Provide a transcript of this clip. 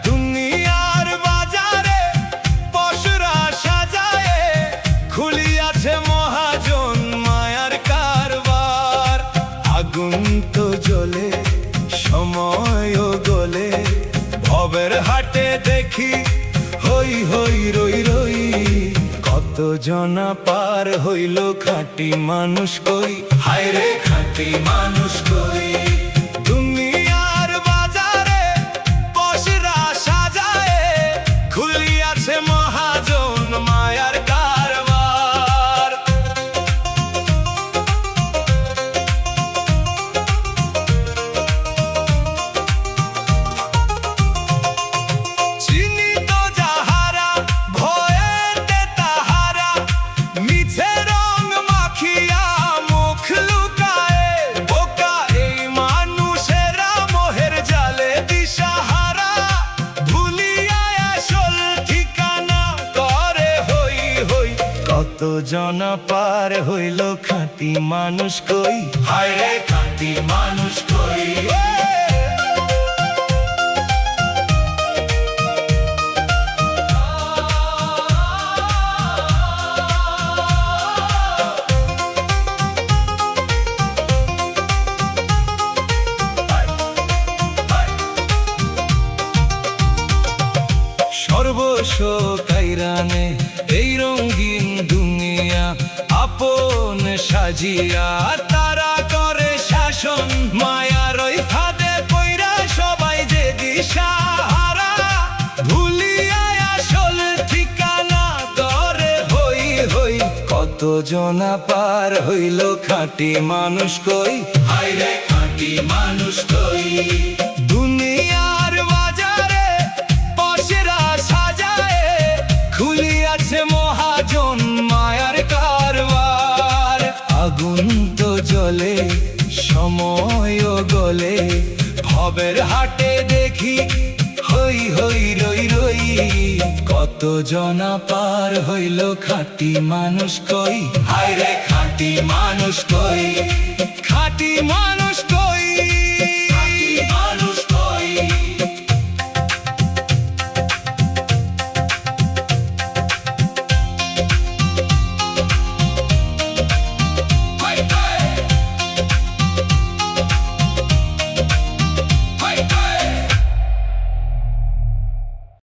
দুনিয়ার বাজারে পশুরা সাজায়ে খুলিয়াছে মহাজন মায়ার কারবার। আগুন তো জ্বলে সময়ও গলে, ভবের হাটে দেখি হই হই রই রই। কত জনা পার হইল খাঁটি মানুষ কই, হায় রে খাঁটি মানুষ কই। দুনিয়ার বাজারে পশুরা সাজায়ে খুলিয়াছে মহাজন মায়ার কারবার। চিনি তো যাহারা ভয়েতে তাহারা, মিছে রং মাখিয়া মুখ লুকায়ে। বোকা এই মানুষেরা মোহের জালে দিশাহারা, ভুলিয়া আসল ঠিকানা করে হই হই। কত জনা পার হইল খাঁটি মানুষ কই, হায় রে খাঁটি মানুষ কই। সর্বস্ব কাইরানে এই রঙিন দুনিয়া, আপন সাজিয়া তারা করে শাসন। মায়ার ওই ফাঁদে পইরা সবাই যে দিশাহারা, ভুলিয়া আসল ঠিকানা করে হই হই। কত জনা পার হইল খাঁটি মানুষ কই, হায় রে খাঁটি মানুষ কই। দুনিয়ার বাজারে পশুরা সাজায়ে খুলিয়াছে মহাজন মায়ার কারবার। আগুন তো জ্বলে সময়ও গলে, ভবের হাটে দেখি হই হই রই রই। কত জনা পার হইল খাঁটি মানুষ কই, হায় রে খাঁটি মানুষ কই, খাঁটি মানুষ কই।